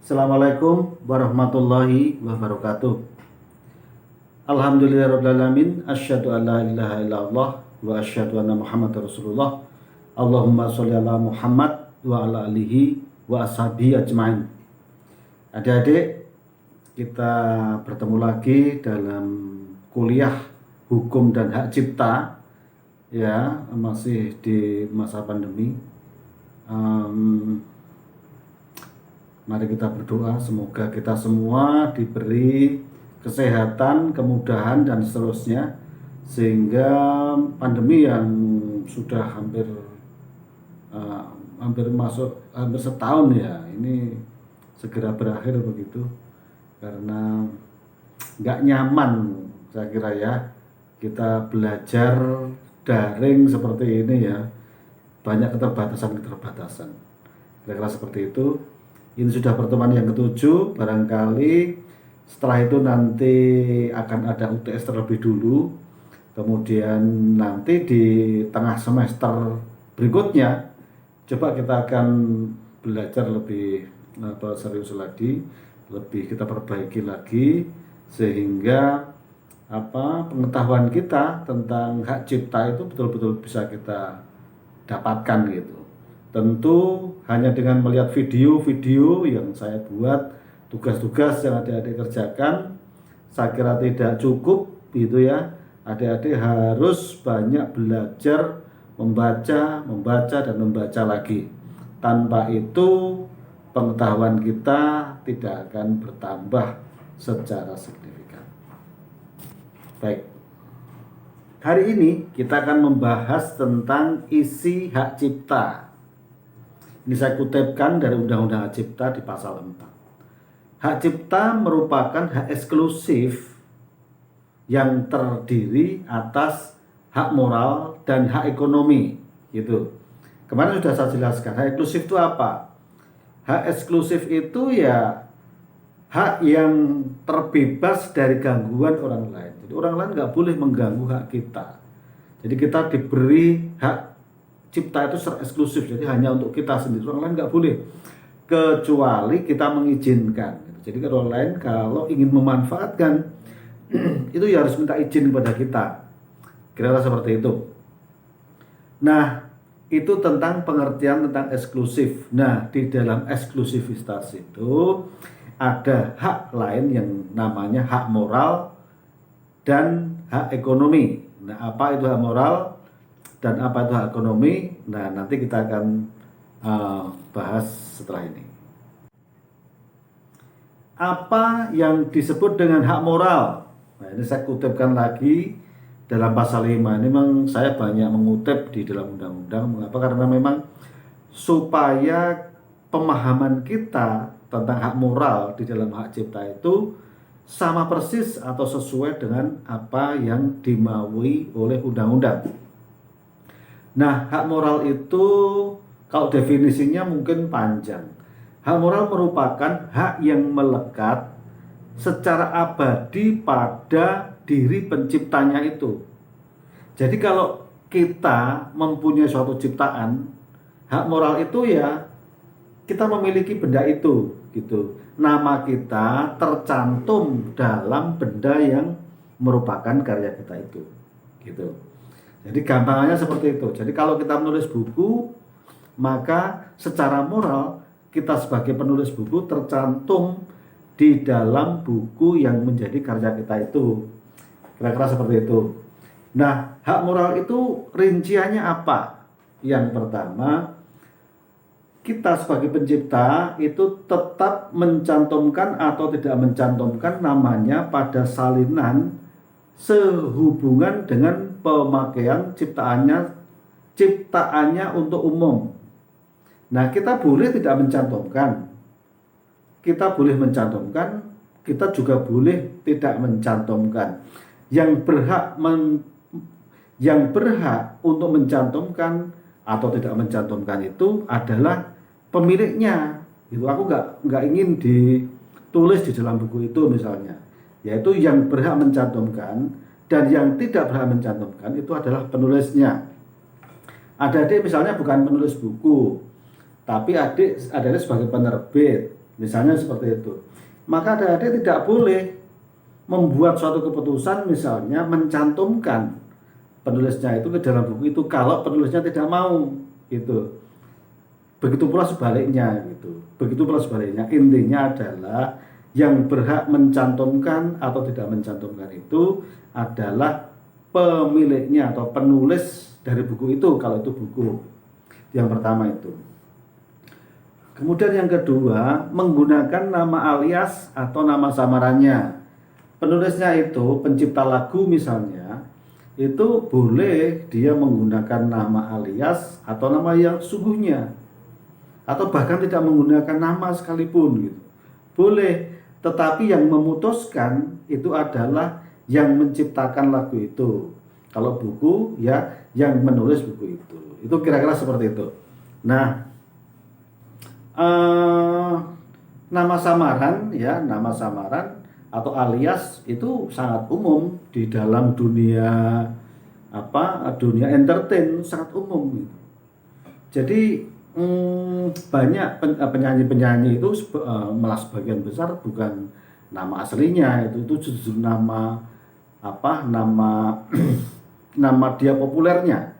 Assalamualaikum warahmatullahi wabarakatuh. Alhamdulillahirrabbilalamin. Asyhadu an la ilaha illallah wa asyhadu anna Muhammadar Rasulullah. Allahumma sholli ala Muhammad wa ala alihi wa ashabihi ajmain. Adik-adik, kita bertemu lagi dalam kuliah hukum dan hak cipta, ya, masih di masa pandemi. Mari kita berdoa semoga kita semua diberi kesehatan, kemudahan dan seterusnya, sehingga pandemi yang sudah hampir setahun ya, ini segera berakhir begitu, karena nggak nyaman saya kira ya kita belajar daring seperti ini ya, banyak keterbatasan kira-kira seperti itu. Ini sudah pertemuan yang ke-7, barangkali setelah itu nanti akan ada UTS terlebih dulu, kemudian nanti di tengah semester berikutnya coba kita akan belajar lebih serius lagi, lebih kita perbaiki lagi, sehingga pengetahuan kita tentang hak cipta itu betul-betul bisa kita dapatkan gitu. Tentu hanya dengan melihat video-video yang saya buat, tugas-tugas yang adik-adik kerjakan, saya kira tidak cukup gitu ya. Adik-adik harus banyak belajar, membaca dan membaca lagi. Tanpa itu pengetahuan kita tidak akan bertambah secara signifikan. Baik. Hari ini kita akan membahas tentang isi hak cipta. Ini saya kutipkan dari Undang-Undang Hak Cipta di pasal 4. Hak cipta merupakan hak eksklusif yang terdiri atas hak moral dan hak ekonomi. Gitu. Kemarin sudah saya jelaskan, hak eksklusif itu apa? Hak eksklusif itu ya hak yang terbebas dari gangguan orang lain. Jadi orang lain nggak boleh mengganggu hak kita. Jadi kita diberi hak cipta itu secara eksklusif, jadi hanya untuk kita sendiri, orang lain nggak boleh, kecuali kita mengizinkan. Jadi orang lain kalau ingin memanfaatkan itu ya harus minta izin kepada kita, kira-kira seperti itu. Nah, itu tentang pengertian tentang eksklusif. Nah, di dalam eksklusivitas itu ada hak lain yang namanya hak moral dan hak ekonomi. Nah, apa itu hak moral dan apa itu hak ekonomi? Nah, nanti kita akan bahas setelah ini. Apa yang disebut dengan hak moral? Nah, ini saya kutipkan lagi dalam pasal 5. Ini memang saya banyak mengutip di dalam undang-undang. Mengapa? Karena memang supaya pemahaman kita tentang hak moral di dalam hak cipta itu sama persis atau sesuai dengan apa yang dimaui oleh undang-undang. Nah, hak moral itu kalau definisinya mungkin panjang. Hak moral merupakan hak yang melekat secara abadi pada diri penciptanya itu. Jadi kalau kita mempunyai suatu ciptaan, hak moral itu ya kita memiliki benda itu gitu. Nama kita tercantum dalam benda yang merupakan karya kita itu gitu. Jadi gampangannya seperti itu. Jadi kalau kita menulis buku, maka secara moral kita sebagai penulis buku tercantum di dalam buku yang menjadi karya kita itu. Kira-kira seperti itu. Nah, hak moral itu rinciannya apa? Yang pertama, kita sebagai pencipta itu tetap mencantumkan atau tidak mencantumkan namanya pada salinan sehubungan dengan pemakaian ciptaannya untuk umum. Nah, kita boleh tidak mencantumkan, kita boleh mencantumkan, kita juga boleh tidak mencantumkan. Yang berhak untuk mencantumkan atau tidak mencantumkan itu adalah pemiliknya. Itu aku nggak ingin ditulis di dalam buku itu misalnya. Yaitu yang berhak mencantumkan dan yang tidak berhak mencantumkan itu adalah penulisnya. Adik-adik misalnya bukan penulis buku, tapi adik sebagai penerbit, Misalnya seperti itu. Maka adik-adik tidak boleh membuat suatu keputusan, misalnya mencantumkan penulisnya itu ke dalam buku itu kalau penulisnya tidak mau gitu. Begitu pula sebaliknya gitu. Begitu pula sebaliknya. Intinya adalah yang berhak mencantumkan atau tidak mencantumkan itu adalah pemiliknya atau penulis dari buku itu kalau itu buku. Yang pertama itu. Kemudian yang kedua, menggunakan nama alias atau nama samarannya. Penulisnya itu pencipta lagu misalnya, itu boleh dia menggunakan nama alias atau nama yang sungguhnya, atau bahkan tidak menggunakan nama sekalipun gitu. Boleh, tetapi yang memutuskan itu adalah yang menciptakan lagu itu. Kalau buku ya yang menulis buku itu. Itu kira-kira seperti itu. Nah, nama samaran ya, nama samaran atau alias itu sangat umum di dalam dunia dunia entertain, sangat umum gitu. Jadi banyak penyanyi-penyanyi itu malah sebagian besar bukan nama aslinya, itu justru nama nama nama dia populernya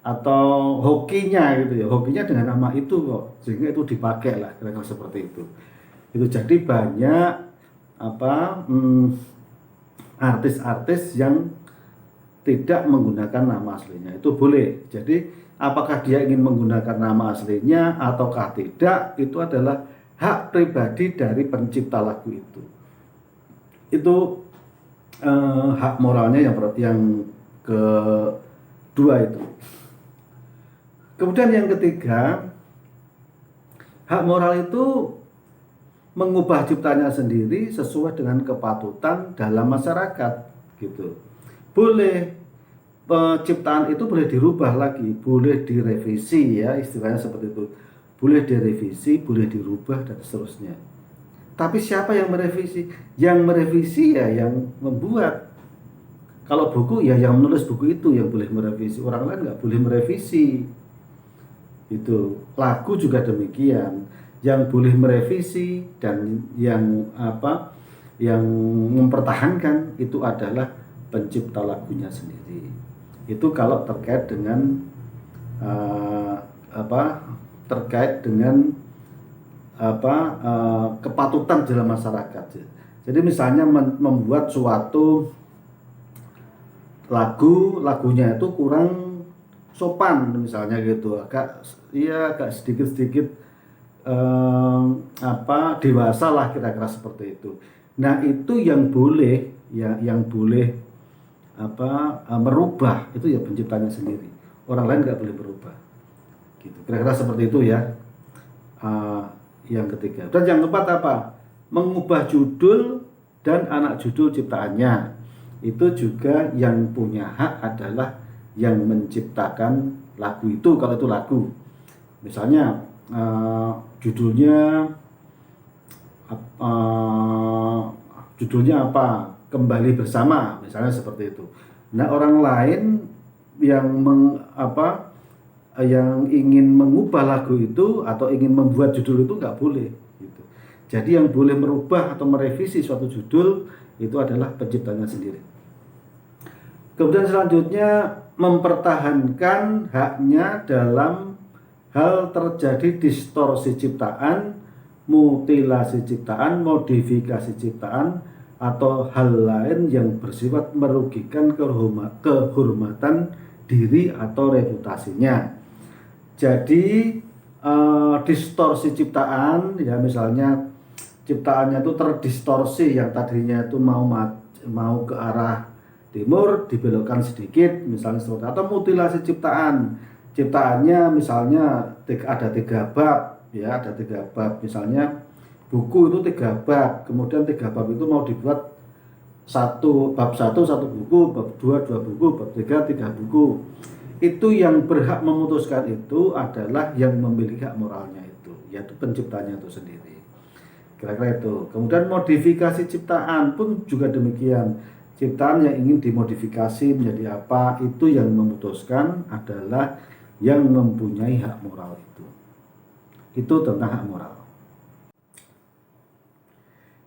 atau hokinya gitu ya, hokinya dengan nama itu kok, sehingga itu dipakai lah kira-kira seperti itu. Jadi banyak artis-artis yang tidak menggunakan nama aslinya, itu boleh. Jadi apakah dia ingin menggunakan nama aslinya ataukah tidak, itu adalah hak pribadi dari pencipta lagu itu. Itu hak moralnya yang kedua itu. Kemudian yang ketiga, hak moral itu mengubah ciptanya sendiri sesuai dengan kepatutan dalam masyarakat gitu. Boleh, penciptaan itu boleh dirubah lagi, boleh direvisi ya, istilahnya seperti itu. Boleh direvisi, boleh dirubah dan seterusnya. Tapi siapa yang merevisi? Yang merevisi ya yang membuat. Kalau buku ya yang menulis buku itu yang boleh merevisi, orang lain nggak boleh merevisi. Itu. Lagu juga demikian. Yang boleh merevisi dan yang yang mempertahankan itu adalah pencipta lagunya sendiri. Itu kalau terkait dengan kepatutan dalam masyarakat. Jadi misalnya membuat suatu lagunya itu kurang sopan misalnya gitu, agak sedikit dewasa lah kira-kira seperti itu. Nah, itu yang boleh merubah itu ya penciptanya sendiri. Orang lain nggak boleh merubah. Gitu. Kira-kira seperti itu ya. Yang ketiga. Dan yang keempat mengubah judul dan anak judul ciptaannya. Itu juga yang punya hak adalah yang menciptakan lagu itu kalau itu lagu. Misalnya judulnya Kembali Bersama misalnya seperti itu. Nah, orang lain yang yang ingin mengubah lagu itu atau ingin membuat judul itu nggak boleh gitu. Jadi yang boleh merubah atau merevisi suatu judul itu adalah penciptanya sendiri. Kemudian selanjutnya mempertahankan haknya dalam hal terjadi distorsi ciptaan, mutilasi ciptaan, modifikasi ciptaan, atau hal lain yang bersifat merugikan kehormatan diri atau reputasinya. Jadi distorsi ciptaan ya, misalnya ciptaannya itu terdistorsi, yang tadinya itu mau ke arah timur dibelokkan sedikit misalnya seperti, atau mutilasi ciptaannya misalnya ada 3 bab ya, ada 3 bab misalnya buku itu 3 bab, kemudian 3 bab itu mau dibuat bab 1 1 buku, bab 2 2 buku, bab 3 3 buku. Itu yang berhak memutuskan itu adalah yang memiliki hak moralnya itu, yaitu penciptanya itu sendiri. Kira-kira itu. Kemudian modifikasi ciptaan pun juga demikian. Ciptaan yang ingin dimodifikasi menjadi apa, itu yang memutuskan adalah yang mempunyai hak moral itu. Itu tentang hak moral.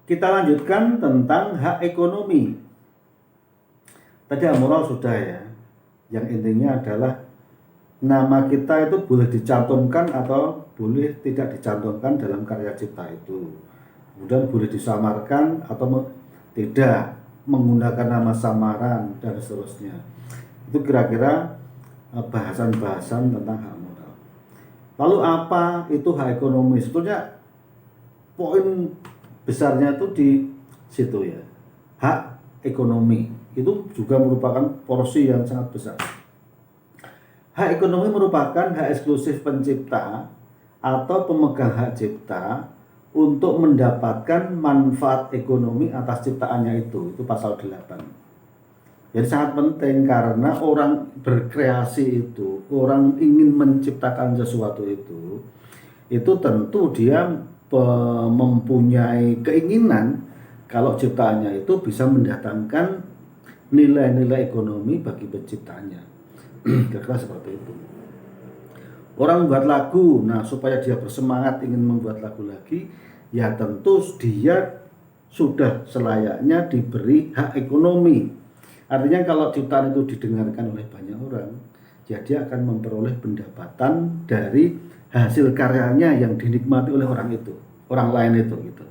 Kita lanjutkan tentang hak ekonomi. Tadi hak moral sudah ya. Yang intinya adalah nama kita itu boleh dicantumkan atau boleh tidak dicantumkan dalam karya cipta itu. Kemudian boleh disamarkan atau tidak, menggunakan nama samaran dan seterusnya. Itu kira-kira bahasan-bahasan tentang hak moral. Lalu apa itu hak ekonomi? Sebetulnya poin besarnya itu di situ ya. Hak ekonomi itu juga merupakan porsi yang sangat besar. Hak ekonomi merupakan hak eksklusif pencipta atau pemegang hak cipta untuk mendapatkan manfaat ekonomi atas ciptaannya itu pasal 8. Jadi sangat penting karena orang berkreasi itu, orang ingin menciptakan sesuatu itu tentu dia mempunyai keinginan kalau ciptaannya itu bisa mendatangkan nilai-nilai ekonomi bagi penciptanya. Kira-kira seperti itu. Orang membuat lagu, nah supaya dia bersemangat ingin membuat lagu lagi, ya tentu dia sudah selayaknya diberi hak ekonomi. Artinya kalau ciptaan itu didengarkan oleh banyak orang, ya dia akan memperoleh pendapatan dari hasil karyanya yang dinikmati oleh orang itu, orang lain itu gitu.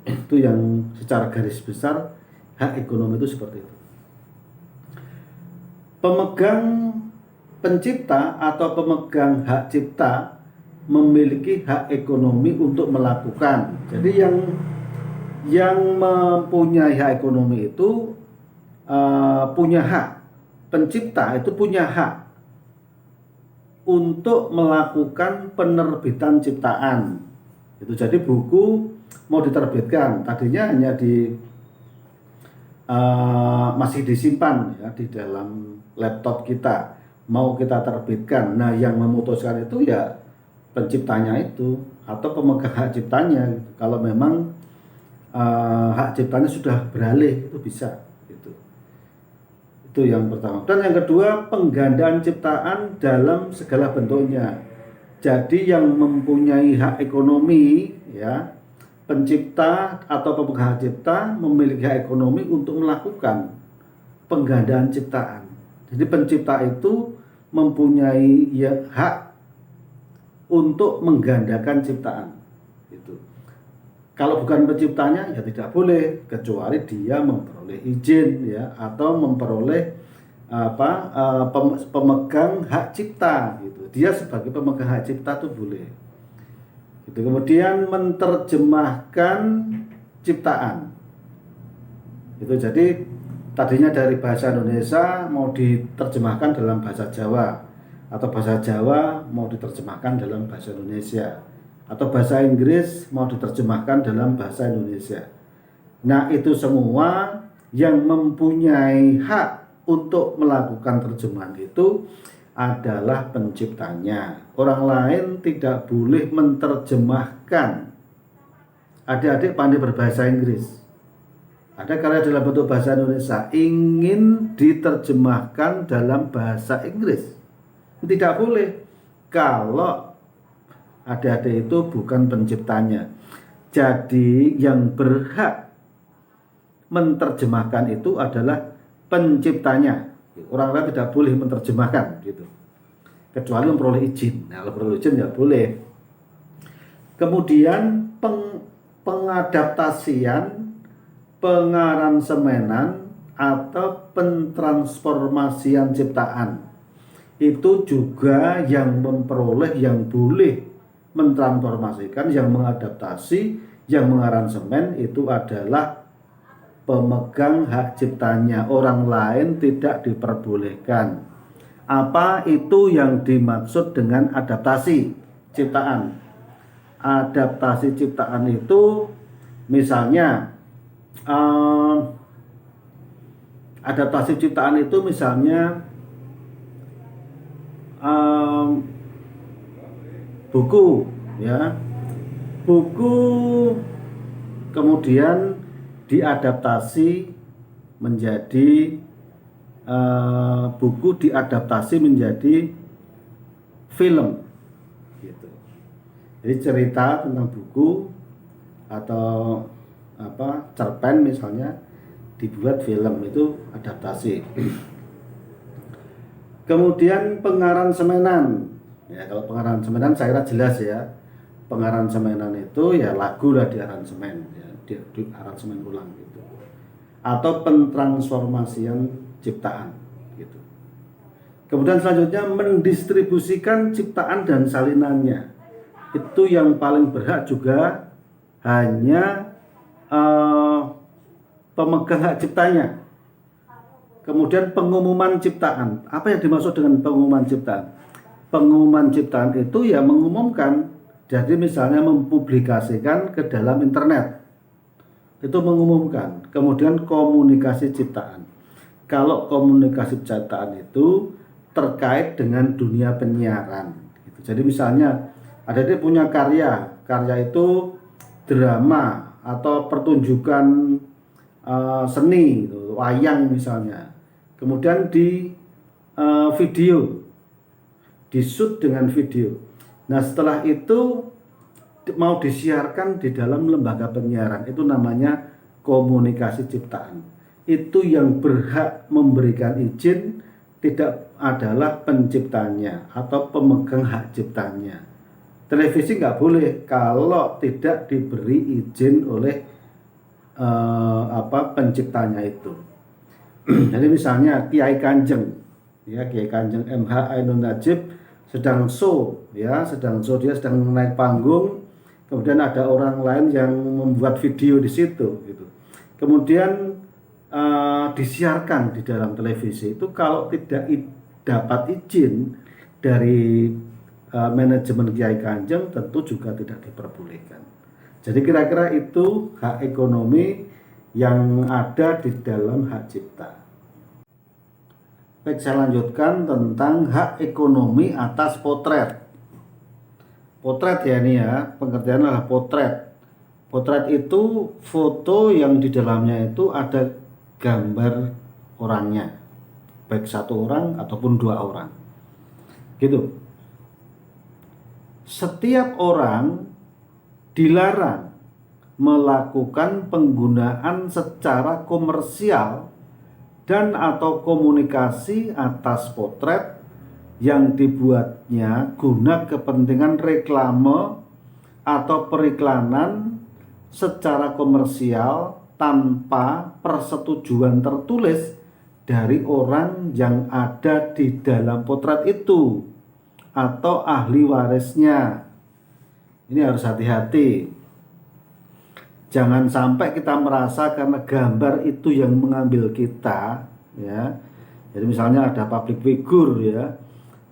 Itu yang secara garis besar hak ekonomi itu seperti itu. Pemegang pencipta atau pemegang hak cipta memiliki hak ekonomi untuk melakukan. Jadi yang mempunyai hak ekonomi itu punya hak. Pencipta itu punya hak untuk melakukan penerbitan ciptaan. Itu jadi buku mau diterbitkan, tadinya hanya masih disimpan ya di dalam laptop kita, mau kita terbitkan. Nah, yang memutuskan itu ya penciptanya itu atau pemegang hak ciptanya gitu. Kalau memang hak ciptanya sudah beralih itu bisa gitu. Itu yang pertama. Dan yang kedua, penggandaan ciptaan dalam segala bentuknya. Jadi yang mempunyai hak ekonomi ya, pencipta atau pemegang hak cipta memiliki hak ekonomi untuk melakukan penggandaan ciptaan. Jadi pencipta itu mempunyai hak untuk menggandakan ciptaan. Gitu. Kalau bukan penciptanya ya tidak boleh, kecuali dia memperoleh izin ya atau memperoleh pemegang hak cipta. Gitu. Dia sebagai pemegang hak cipta itu boleh. Gitu. Kemudian menerjemahkan ciptaan. Itu jadi tadinya dari bahasa Indonesia mau diterjemahkan dalam bahasa Jawa, atau bahasa Jawa mau diterjemahkan dalam bahasa Indonesia, atau bahasa Inggris mau diterjemahkan dalam bahasa Indonesia. Nah, itu semua yang mempunyai hak untuk melakukan terjemahan itu adalah penciptanya. Orang lain tidak boleh menerjemahkan. Adik-adik pandai berbahasa Inggris, ada karya dalam bentuk bahasa Indonesia ingin diterjemahkan dalam bahasa Inggris, tidak boleh kalau adik-adik itu bukan penciptanya. Jadi yang berhak menerjemahkan itu adalah penciptanya. Orang lain tidak boleh menerjemahkan gitu, kecuali memperoleh izin. Nah, kalau perlu izin ya boleh. Kemudian pengadaptasian, pengaransemenan atau pentransformasian ciptaan itu juga yang memperoleh, yang boleh mentransformasikan, yang mengadaptasi, yang mengaransemen itu adalah pemegang hak ciptanya. Orang lain tidak diperbolehkan. Apa itu yang dimaksud dengan adaptasi ciptaan? Adaptasi ciptaan itu misalnya adaptasi ciptaan itu misalnya buku ya, buku kemudian diadaptasi menjadi buku diadaptasi menjadi film gitu. Jadi cerita tentang buku atau cerpen misalnya dibuat film, itu adaptasi. Kemudian pengaransemenan. Ya, kalau pengaransemenan saya kira jelas ya. Pengaransemenan itu ya lagu lah diaransemen, ya, di aransemen ulang gitu. Atau pentransformasian ciptaan gitu. Kemudian selanjutnya mendistribusikan ciptaan dan salinannya. Itu yang paling berhak juga hanya pemegang hak ciptanya. Kemudian pengumuman ciptaan. Apa yang dimaksud dengan pengumuman ciptaan? Pengumuman ciptaan itu ya mengumumkan. Jadi misalnya mempublikasikan ke dalam internet. Itu mengumumkan. Kemudian komunikasi ciptaan. Kalau komunikasi ciptaan itu terkait dengan dunia penyiaran. Jadi misalnya ada dia punya karya itu drama atau pertunjukan seni, wayang misalnya. Kemudian di video, di-shoot dengan video. Nah setelah itu mau disiarkan di dalam lembaga penyiaran, itu namanya komunikasi ciptaan. Itu yang berhak memberikan izin tidak adalah penciptanya atau pemegang hak ciptanya. Televisi nggak boleh kalau tidak diberi izin oleh penciptanya itu. Jadi misalnya Kiai Kanjeng, ya Kiai Kanjeng MH Ainun Najib sedang show, dia sedang naik panggung, kemudian ada orang lain yang membuat video di situ, gitu. Kemudian disiarkan di dalam televisi, itu kalau tidak dapat izin dari manajemen Kiai Kanjeng tentu juga tidak diperbolehkan. Jadi kira-kira itu hak ekonomi yang ada di dalam hak cipta. Baik, saya lanjutkan tentang hak ekonomi atas potret. Potret ya ini ya, pengertiannya adalah potret. Potret itu foto yang di dalamnya itu ada gambar orangnya, baik satu orang ataupun dua orang. Gitu. Setiap orang dilarang melakukan penggunaan secara komersial dan atau komunikasi atas potret yang dibuatnya guna kepentingan reklame atau periklanan secara komersial tanpa persetujuan tertulis dari orang yang ada di dalam potret itu atau ahli warisnya. Ini harus hati-hati. Jangan sampai kita merasa karena gambar itu yang mengambil kita, ya. Jadi misalnya ada public figure, ya,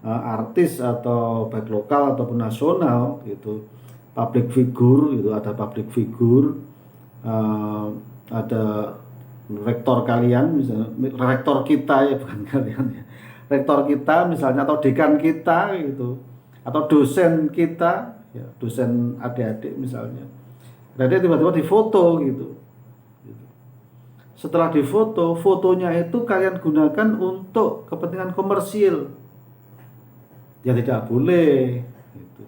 artis atau baik lokal ataupun nasional, gitu. Public figure itu ada public figure, ada rektor kalian, misalnya rektor kita ya, bukan kalian ya. Rektor kita misalnya atau dekan kita gitu, atau dosen kita, ya, dosen adik-adik misalnya. Dan dia tiba-tiba difoto gitu. Setelah difoto, fotonya itu kalian gunakan untuk kepentingan komersil. Ya tidak boleh. Gitu.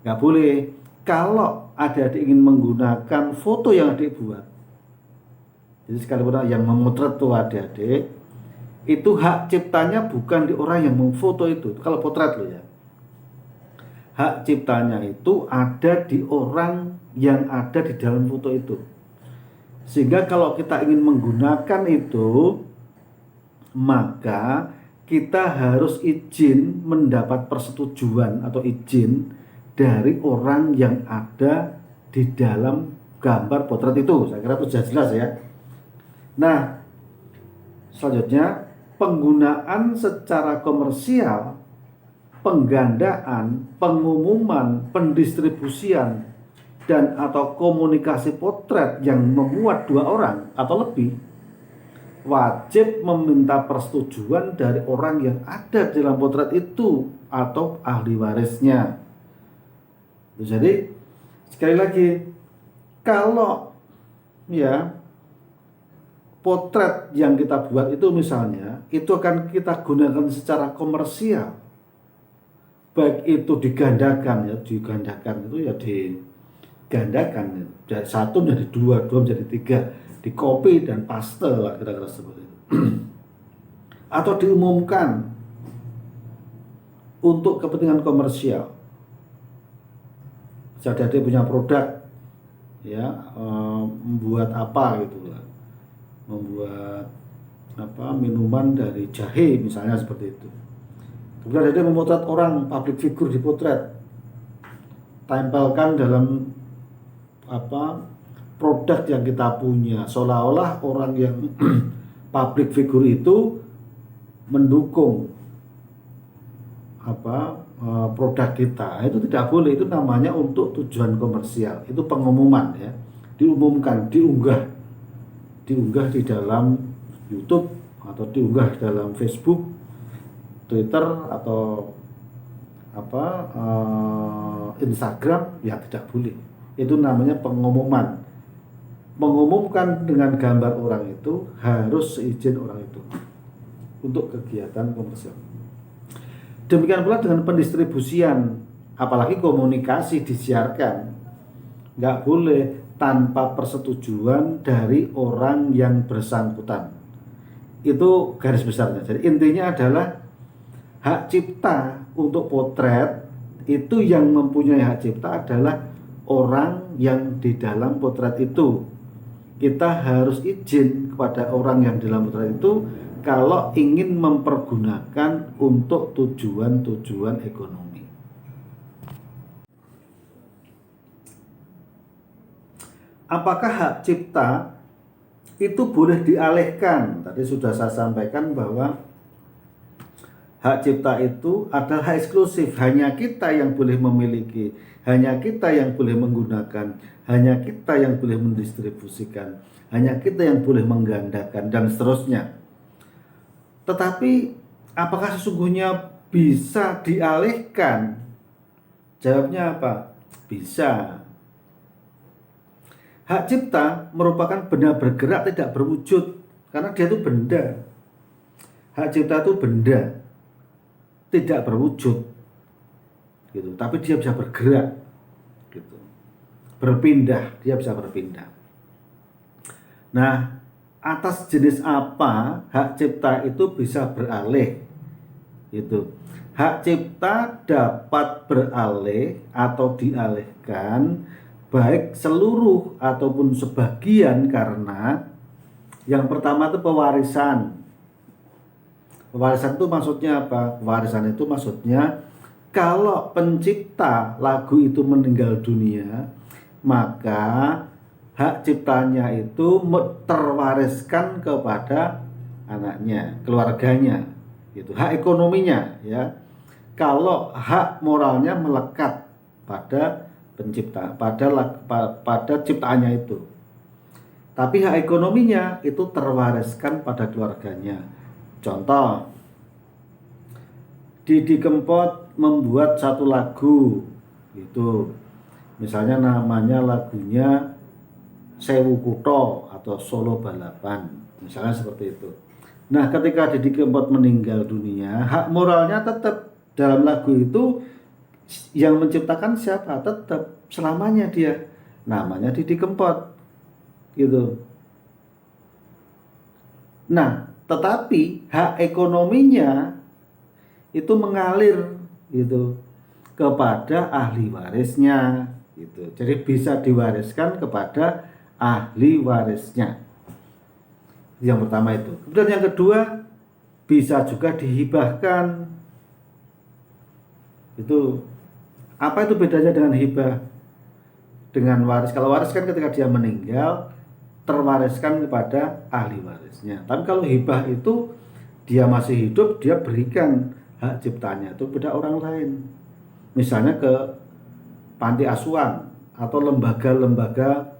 Nggak boleh. Kalau adik-adik ingin menggunakan foto yang adik buat, jadi sekalipun yang memotret tuh adik-adik, itu hak ciptanya bukan di orang yang memfoto itu. Kalau potret loh ya. Hak ciptanya itu ada di orang yang ada di dalam foto itu. Sehingga kalau kita ingin menggunakan itu, maka kita harus izin, mendapat persetujuan atau izin dari orang yang ada di dalam gambar potret itu. Saya kira itu jelas ya. Nah, selanjutnya penggunaan secara komersial, penggandaan, pengumuman, pendistribusian, dan atau komunikasi potret yang memuat dua orang atau lebih wajib meminta persetujuan dari orang yang ada di dalam potret itu atau ahli warisnya. Jadi sekali lagi, kalau ya potret yang kita buat itu misalnya itu akan kita gunakan secara komersial, baik itu digandakan itu ya di gandakan, dari satu menjadi dua, dua menjadi tiga, di copy dan paste lah kira-kira seperti itu. Atau diumumkan untuk kepentingan komersial. Jadi dia punya produk, ya, membuat apa gitu lah, membuat apa, minuman dari jahe misalnya seperti itu. Kemudian dia memotret orang, public figure dipotret, tempelkan dalam apa, produk yang kita punya, seolah-olah orang yang public figure itu mendukung apa, produk kita. Itu tidak boleh, itu namanya untuk tujuan komersial, itu pengumuman ya, diumumkan, diunggah di dalam YouTube atau diunggah di dalam Facebook, Twitter atau apa, Instagram, ya tidak boleh. Itu namanya pengumuman, mengumumkan dengan gambar orang itu harus seizin orang itu untuk kegiatan komersial. Demikian pula dengan pendistribusian, apalagi komunikasi disiarkan, nggak boleh tanpa persetujuan dari orang yang bersangkutan. Itu garis besarnya. Jadi intinya adalah hak cipta untuk potret itu, yang mempunyai hak cipta adalah orang yang di dalam potret itu. Kita harus izin kepada orang yang di dalam potret itu kalau ingin mempergunakan untuk tujuan-tujuan ekonomi. Apakah hak cipta itu boleh dialihkan? Tadi sudah saya sampaikan bahwa hak cipta itu adalah hak eksklusif, hanya kita yang boleh memiliki, hanya kita yang boleh menggunakan, hanya kita yang boleh mendistribusikan, hanya kita yang boleh menggandakan, dan seterusnya. Tetapi apakah sesungguhnya bisa dialihkan? Jawabnya apa? Bisa. Hak cipta merupakan benda bergerak tidak berwujud, karena dia itu benda. Hak cipta itu benda tidak berwujud, gitu. Tapi dia bisa bergerak, gitu. Berpindah, dia bisa berpindah. Nah, atas jenis apa hak cipta itu bisa beralih, gitu. Hak cipta dapat beralih atau dialihkan baik seluruh ataupun sebagian, karena yang pertama itu pewarisan. Pewarisan itu maksudnya apa? Pewarisan itu maksudnya kalau pencipta lagu itu meninggal dunia, maka hak ciptanya itu terwariskan kepada anaknya, keluarganya, gitu. Hak ekonominya, ya. Kalau hak moralnya melekat pada pencipta, pada ciptaannya itu. Tapi hak ekonominya itu terwariskan pada keluarganya. Contoh, Didi Kempot membuat satu lagu, gitu. Misalnya namanya lagunya Sewu Kutho atau Solo Balapan, misalnya seperti itu. Nah, ketika Didi Kempot meninggal dunia, hak moralnya tetap dalam lagu itu, yang menciptakan siapa? Tetap selamanya dia, namanya Didi Kempot, gitu. Nah, tetapi hak ekonominya itu mengalir, gitu, kepada ahli warisnya, gitu. Jadi bisa diwariskan kepada ahli warisnya. Yang pertama itu. Kemudian yang kedua, bisa juga dihibahkan. Itu apa itu bedanya dengan hibah dengan waris? Kalau waris kan ketika dia meninggal terwariskan kepada ahli warisnya. Tapi kalau hibah itu dia masih hidup, dia berikan hak ciptanya itu kepada orang lain. Misalnya ke panti asuhan atau lembaga-lembaga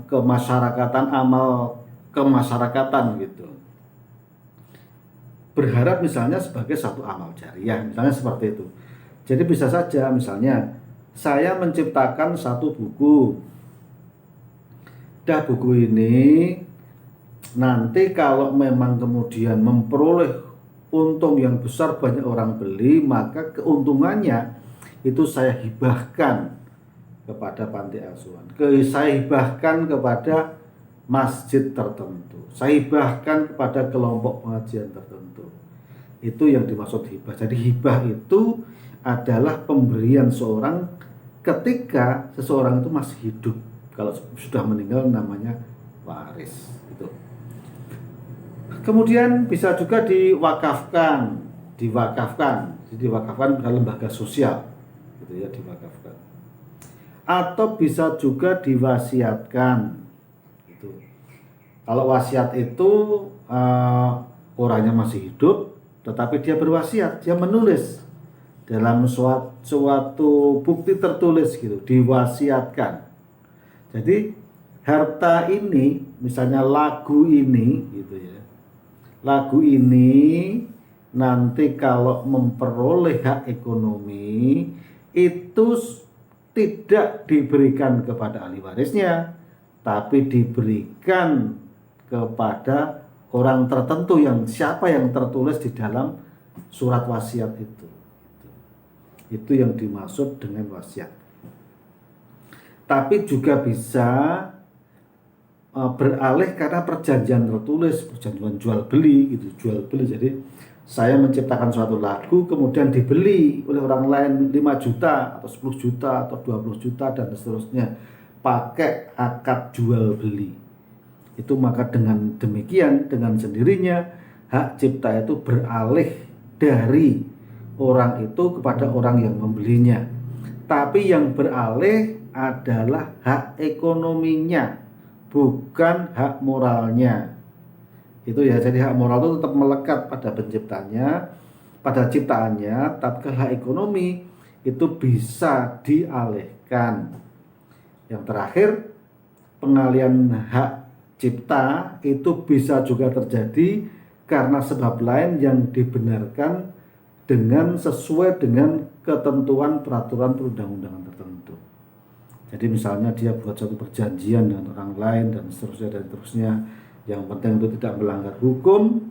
kemasyarakatan, amal kemasyarakatan, gitu. Berharap misalnya sebagai satu amal jariah, misalnya seperti itu. Jadi bisa saja misalnya saya menciptakan satu buku. Buku ini nanti kalau memang kemudian memperoleh untung yang besar, banyak orang beli, maka keuntungannya itu saya hibahkan kepada panti asuhan. Saya hibahkan kepada masjid tertentu. Saya hibahkan kepada kelompok pengajian tertentu. Itu yang dimaksud hibah. Jadi hibah itu adalah pemberian seorang ketika seseorang itu masih hidup. Kalau sudah meninggal namanya waris. Itu. Kemudian bisa juga diwakafkan. Jadi diwakafkan pada lembaga sosial. Gitu ya, diwakafkan. Atau bisa juga diwasiatkan. Gitu. Kalau wasiat itu orangnya masih hidup, tetapi dia berwasiat, dia menulis dalam suatu bukti tertulis gitu, diwasiatkan. Jadi harta ini, misalnya lagu ini gitu ya. Lagu ini nanti kalau memperoleh hak ekonomi itu tidak diberikan kepada ahli warisnya, tapi diberikan kepada orang tertentu yang siapa yang tertulis di dalam surat wasiat itu. Itu yang dimaksud dengan wasiat. Tapi juga bisa beralih karena perjanjian tertulis, perjanjian jual beli gitu, jual beli. Jadi saya menciptakan suatu lagu kemudian dibeli oleh orang lain 5 juta atau 10 juta atau 20 juta dan seterusnya pakai akad jual beli. Itu maka dengan demikian, dengan sendirinya hak cipta itu beralih dari orang itu kepada orang yang membelinya. Tapi yang beralih adalah hak ekonominya, bukan hak moralnya. Itu ya, jadi hak moral itu tetap melekat pada penciptanya, pada ciptaannya, tapi hak ekonomi itu bisa dialihkan. Yang terakhir, pengalihan hak cipta itu bisa juga terjadi karena sebab lain yang dibenarkan dengan sesuai dengan ketentuan peraturan perundang-undangan tertentu. Jadi misalnya dia buat satu perjanjian dengan orang lain dan seterusnya, yang penting itu tidak melanggar hukum,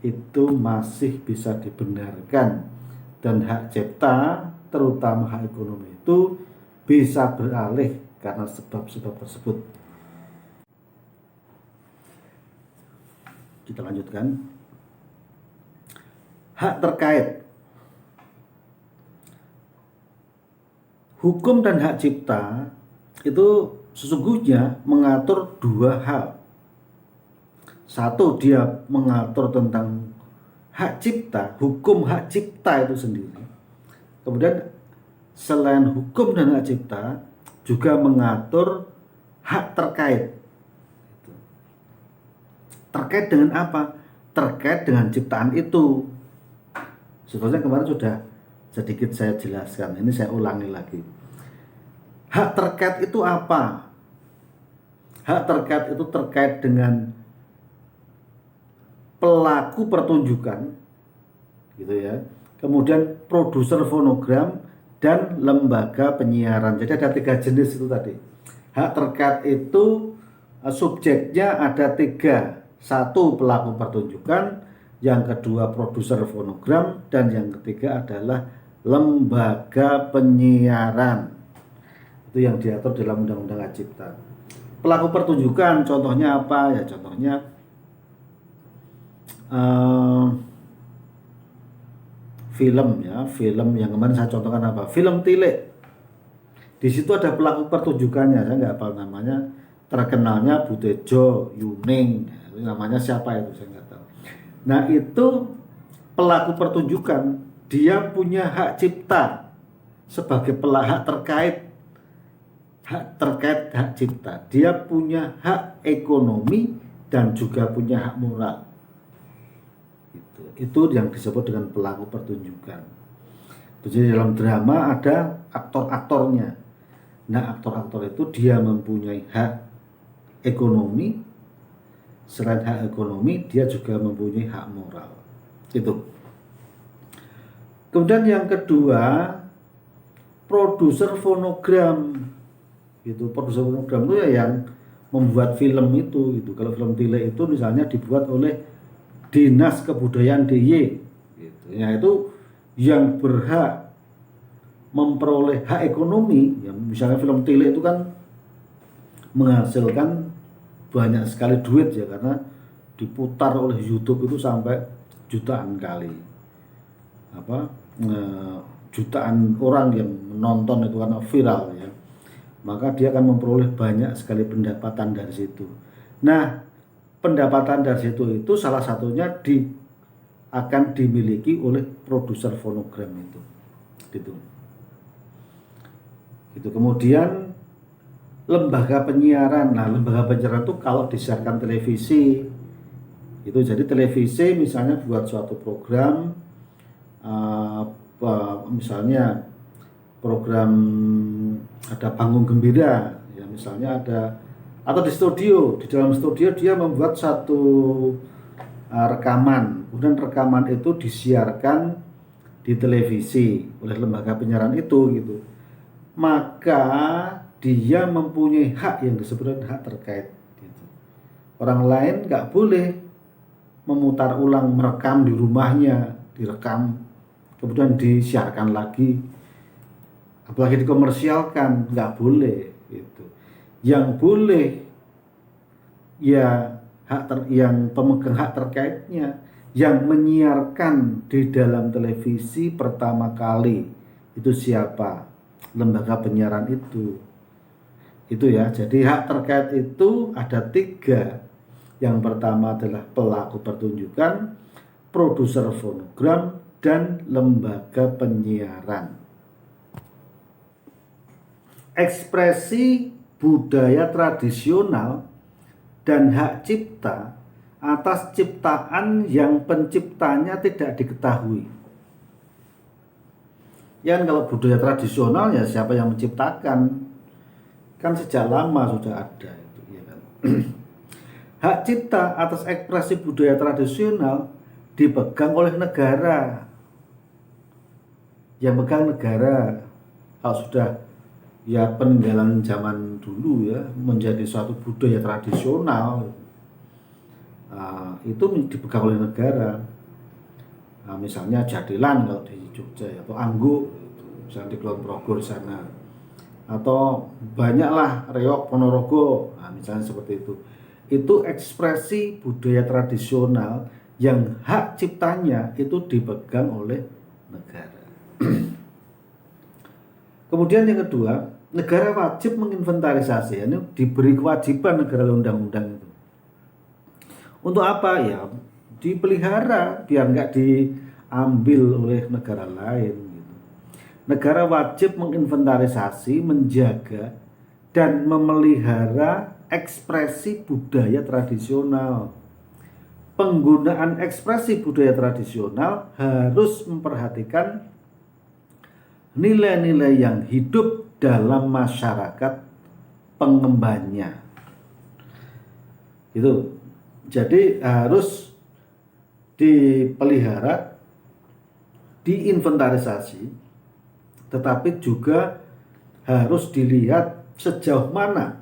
itu masih bisa dibenarkan. Dan hak cipta, terutama hak ekonomi itu bisa beralih karena sebab-sebab tersebut. Kita lanjutkan. Hak terkait. Hukum dan hak cipta itu sesungguhnya mengatur 2 hal. Satu, dia mengatur tentang hak cipta, hukum hak cipta itu sendiri. Kemudian selain hukum dan hak cipta, juga mengatur hak terkait. Terkait dengan apa? Terkait dengan ciptaan itu. Sebetulnya kemarin sudah sedikit saya jelaskan, ini saya ulangi lagi. Hak terkait itu apa? Hak terkait itu terkait dengan pelaku pertunjukan, gitu ya. Kemudian produser fonogram dan lembaga penyiaran. Jadi ada 3 jenis itu tadi. Hak terkait itu subjeknya ada 3. 1 pelaku pertunjukan, yang kedua produser fonogram, dan yang ketiga adalah lembaga penyiaran. Itu yang diatur dalam Undang-Undang Hak Cipta. Pelaku pertunjukan contohnya apa? Ya contohnya film ya, film yang kemarin saya contohkan apa? Film Tile. Di situ ada pelaku pertunjukannya, saya nggak hafal namanya. Terkenalnya Butejo, Yuning, namanya siapa itu saya nggak tahu. Nah itu pelaku pertunjukan, dia punya hak cipta sebagai hak terkait, hak cipta. Dia punya hak ekonomi dan juga punya hak moral. Itu yang disebut dengan pelaku pertunjukan. Jadi dalam drama ada aktor-aktornya. Nah aktor-aktor itu dia mempunyai hak ekonomi. Selain hak ekonomi, dia juga mempunyai hak moral. Itu. Kemudian yang kedua, produser fonogram. Itu produser fonogram itu ya yang membuat film itu. Kalau film Tile itu misalnya dibuat oleh Dinas Kebudayaan DIY. Gitu. Ya itu yang berhak memperoleh hak ekonomi, ya misalnya film Tile itu kan menghasilkan banyak sekali duit ya, karena diputar oleh YouTube itu sampai jutaan kali, jutaan orang yang menonton itu karena viral ya, maka dia akan memperoleh banyak sekali pendapatan dari situ. Nah, pendapatan dari situ itu salah satunya akan dimiliki oleh produser fonogram itu, gitu. Itu kemudian lembaga penyiaran. Nah, lembaga penyiaran itu kalau disiarkan televisi itu, jadi televisi misalnya buat suatu program, misalnya program ada panggung gembira ya, misalnya ada, atau di dalam studio dia membuat satu rekaman, kemudian rekaman itu disiarkan di televisi oleh lembaga penyiaran itu gitu, maka dia mempunyai hak yang disebut hak terkait gitu. Orang lain nggak boleh memutar ulang, merekam di rumahnya, direkam kemudian disiarkan lagi, apalagi dikomersialkan, nggak boleh gitu. Yang boleh ya yang pemegang hak terkaitnya, yang menyiarkan di dalam televisi pertama kali itu siapa? Lembaga penyiaran itu ya. Jadi hak terkait itu ada 3. Yang pertama adalah pelaku pertunjukan, produser fonogram, dan lembaga penyiaran. Ekspresi budaya tradisional dan hak cipta atas ciptaan yang penciptanya tidak diketahui. Ya, kalau budaya tradisional ya siapa yang menciptakan? Kan sejak lama sudah ada itu, ya kan. Hak cipta atas ekspresi budaya tradisional dipegang oleh negara. Yang pegang negara. Kalau sudah ya peninggalan zaman dulu ya, menjadi suatu budaya tradisional, itu dipegang oleh negara. Misalnya jadilan kalau di Jogja, atau anggo misalnya di Kulon Progo sana, atau banyaklah reok Ponorogo, misalnya seperti itu ekspresi budaya tradisional yang hak ciptanya itu dipegang oleh negara. Kemudian yang kedua, negara wajib menginventarisasi, ini diberi kewajiban negara undang-undang itu. Untuk apa ya? Dipelihara biar nggak diambil oleh negara lain gitu. Negara wajib menginventarisasi, menjaga dan memelihara ekspresi budaya tradisional. Penggunaan ekspresi budaya tradisional harus memperhatikan nilai-nilai yang hidup dalam masyarakat pengembannya. Itu. Jadi harus dipelihara, diinventarisasi, tetapi juga harus dilihat sejauh mana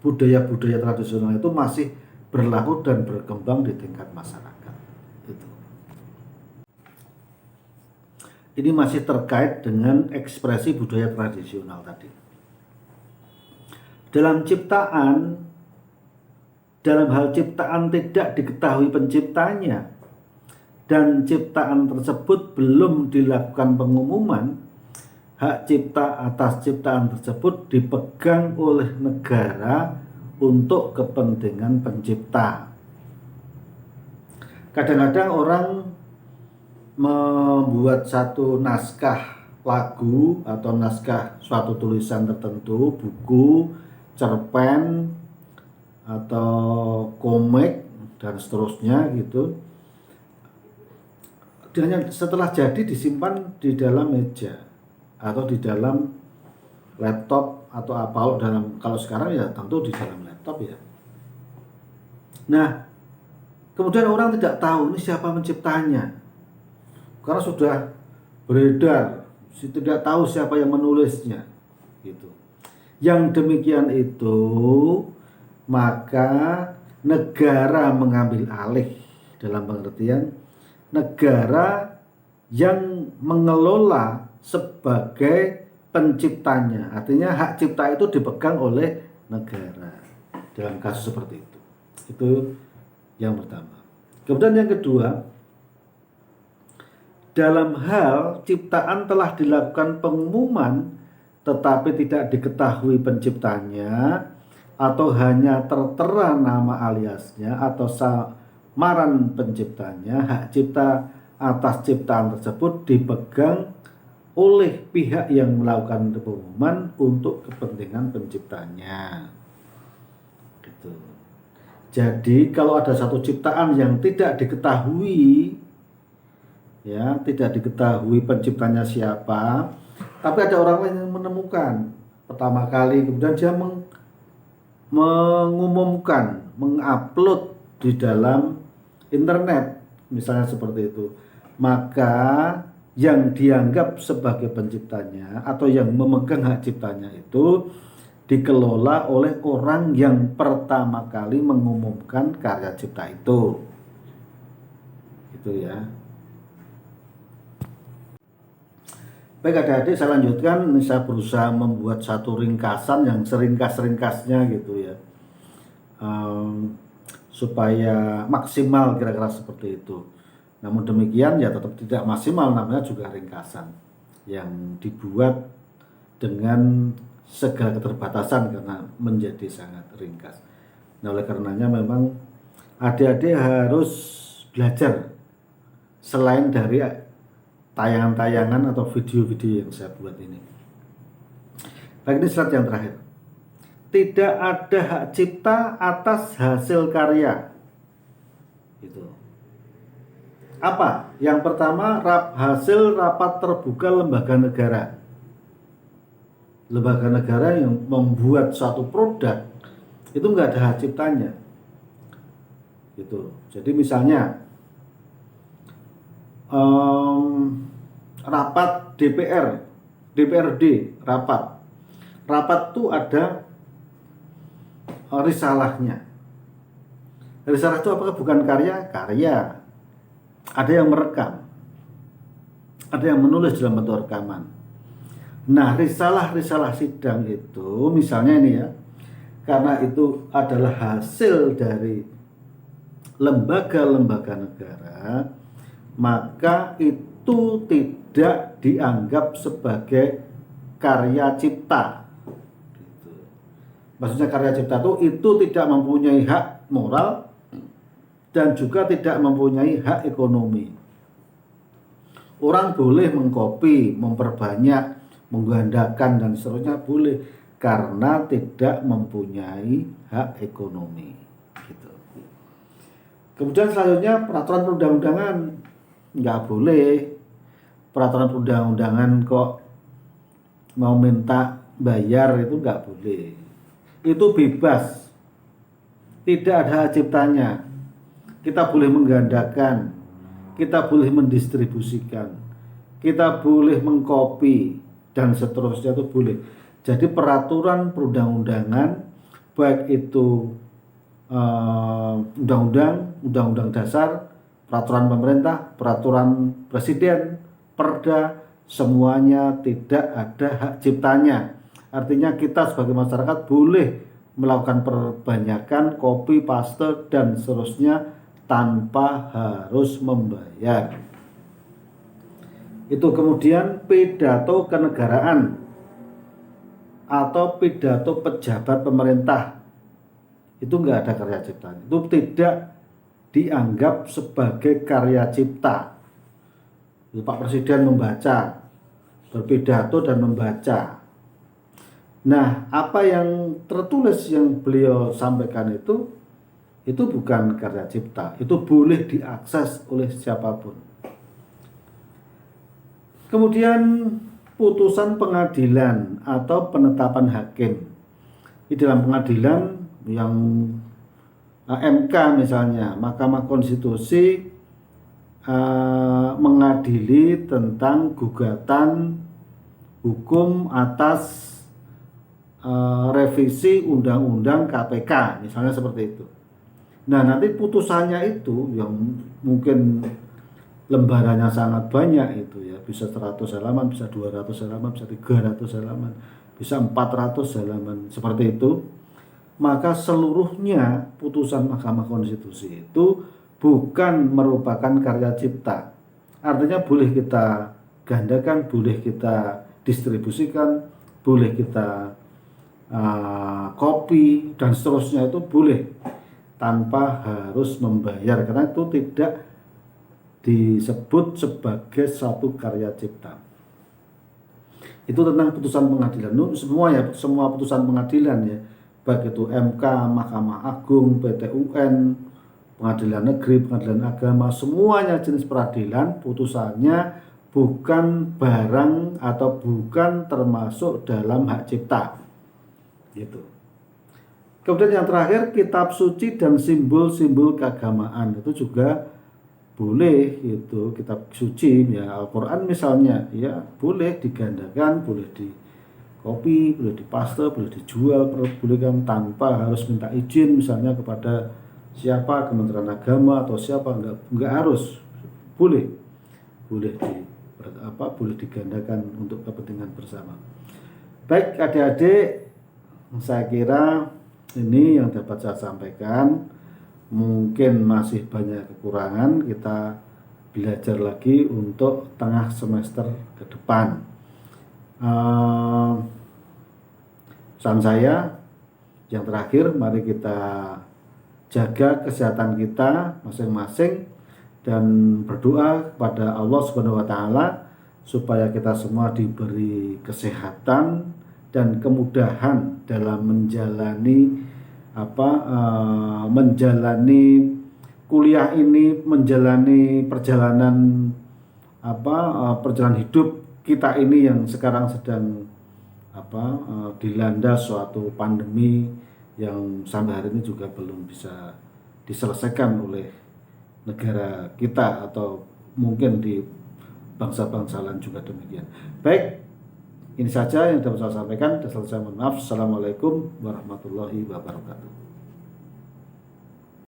budaya-budaya tradisional itu masih berlaku dan berkembang di tingkat masyarakat. Itu. Ini masih terkait dengan ekspresi budaya tradisional tadi. Dalam hal ciptaan tidak diketahui penciptanya dan ciptaan tersebut belum dilakukan pengumuman, hak cipta atas ciptaan tersebut dipegang oleh negara untuk kepentingan pencipta. Kadang-kadang orang membuat satu naskah lagu atau naskah suatu tulisan tertentu, buku, cerpen, atau komik dan seterusnya gitu. Dan setelah jadi disimpan di dalam meja atau di dalam laptop atau apa, kalau sekarang ya tentu di dalam laptop ya. Nah, kemudian orang tidak tahu ini siapa menciptanya karena sudah beredar, tidak tahu siapa yang menulisnya gitu. Yang demikian itu, maka negara mengambil alih, dalam pengertian negara yang mengelola sebagai penciptanya. Artinya hak cipta itu dipegang oleh negara dalam kasus seperti itu. Itu yang pertama. Kemudian yang kedua, dalam hal ciptaan telah dilakukan pengumuman tetapi tidak diketahui penciptanya atau hanya tertera nama aliasnya atau samaran penciptanya, hak cipta atas ciptaan tersebut dipegang oleh pihak yang melakukan pengumuman untuk kepentingan penciptanya. Gitu. Jadi kalau ada satu ciptaan yang tidak diketahui, ya, tidak diketahui penciptanya siapa, tapi ada orang lain yang menemukan pertama kali, kemudian dia mengumumkan, mengupload di dalam internet, misalnya seperti itu, maka yang dianggap sebagai penciptanya atau yang memegang hak ciptanya itu dikelola oleh orang yang pertama kali mengumumkan karya cipta itu. Gitu ya. Baik adik-adik, saya lanjutkan. Saya berusaha membuat satu ringkasan yang seringkas-ringkasnya gitu ya, supaya maksimal kira-kira seperti itu. Namun demikian ya tetap tidak maksimal, namanya juga ringkasan yang dibuat dengan segala keterbatasan karena menjadi sangat ringkas. Nah, oleh karenanya memang adik-adik harus belajar selain dari tayangan-tayangan atau video-video yang saya buat ini. Baik, ini slide yang terakhir. Tidak ada hak cipta atas hasil karya. Gitu. Apa? Yang pertama, hasil rapat terbuka lembaga negara. Lembaga negara yang membuat suatu produk itu nggak ada hak ciptanya. Gitu. Jadi misalnya rapat DPRD rapat tuh ada risalahnya. Risalah itu apakah bukan karya? Karya. Ada yang merekam, ada yang menulis dalam bentuk rekaman. Nah, risalah sidang itu misalnya ini ya, karena itu adalah hasil dari lembaga-lembaga negara, maka itu tidak dianggap sebagai karya cipta. Maksudnya karya cipta itu tidak mempunyai hak moral dan juga tidak mempunyai hak ekonomi. Orang boleh mengcopy, memperbanyak, menggandakan dan seterusnya boleh karena tidak mempunyai hak ekonomi. Gitu. Kemudian selanjutnya peraturan perundang-undangan. Nggak boleh peraturan perundang-undangan kok mau minta bayar, itu nggak boleh. Itu bebas, tidak ada hak ciptanya. Kita boleh menggandakan, kita boleh mendistribusikan, kita boleh mengcopy dan seterusnya, itu boleh. Jadi peraturan perundang-undangan, baik itu undang-undang dasar, peraturan pemerintah, peraturan presiden, perda, semuanya tidak ada hak ciptanya. Artinya kita sebagai masyarakat boleh melakukan perbanyakan, copy, paste, dan seterusnya tanpa harus membayar. Itu. Kemudian pidato kenegaraan atau pidato pejabat pemerintah, itu enggak ada karya ciptanya. Itu tidak dianggap sebagai karya cipta. Pak Presiden membaca, berpidato dan membaca. Nah, apa yang tertulis yang beliau sampaikan itu bukan karya cipta. Itu boleh diakses oleh siapapun. Kemudian putusan pengadilan atau penetapan hakim. Di dalam pengadilan yang MK misalnya, Mahkamah Konstitusi mengadili tentang gugatan hukum atas revisi Undang-Undang KPK, misalnya seperti itu. Nah, nanti putusannya itu yang mungkin lembarannya sangat banyak itu ya, bisa 100 halaman, bisa 200 halaman, bisa 300 halaman, bisa 400 halaman seperti itu, maka seluruhnya putusan Mahkamah Konstitusi itu bukan merupakan karya cipta. Artinya boleh kita gandakan, boleh kita distribusikan, boleh kita copy dan seterusnya, itu boleh tanpa harus membayar, karena itu tidak disebut sebagai satu karya cipta. Itu tentang putusan pengadilan. Semua ya, semua putusan pengadilan ya, baik itu MK, Mahkamah Agung, PT UN, pengadilan negeri, pengadilan agama, semuanya jenis peradilan putusannya bukan barang atau bukan termasuk dalam hak cipta. Gitu. Kemudian yang terakhir, kitab suci dan simbol-simbol keagamaan itu juga boleh. Itu kitab suci ya, Al-Quran misalnya ya, boleh digandakan, boleh di copy, boleh dipaste, boleh dijual, boleh kan, tanpa harus minta izin misalnya kepada siapa, Kementerian Agama atau siapa, enggak harus, boleh boleh digandakan untuk kepentingan bersama. Baik adik-adik, saya kira ini yang dapat saya sampaikan. Mungkin masih banyak kekurangan, kita belajar lagi untuk tengah semester ke depan. Pesan saya yang terakhir, mari kita jaga kesehatan kita masing-masing dan berdoa kepada Allah Subhanahu wa taala supaya kita semua diberi kesehatan dan kemudahan dalam menjalani menjalani kuliah ini, menjalani perjalanan perjalanan hidup kita ini yang sekarang sedang dilanda suatu pandemi yang sampai hari ini juga belum bisa diselesaikan oleh negara kita, atau mungkin di bangsa-bangsa lain juga demikian. Baik, ini saja yang dapat saya sampaikan. Mohon maaf. Assalamualaikum warahmatullahi wabarakatuh.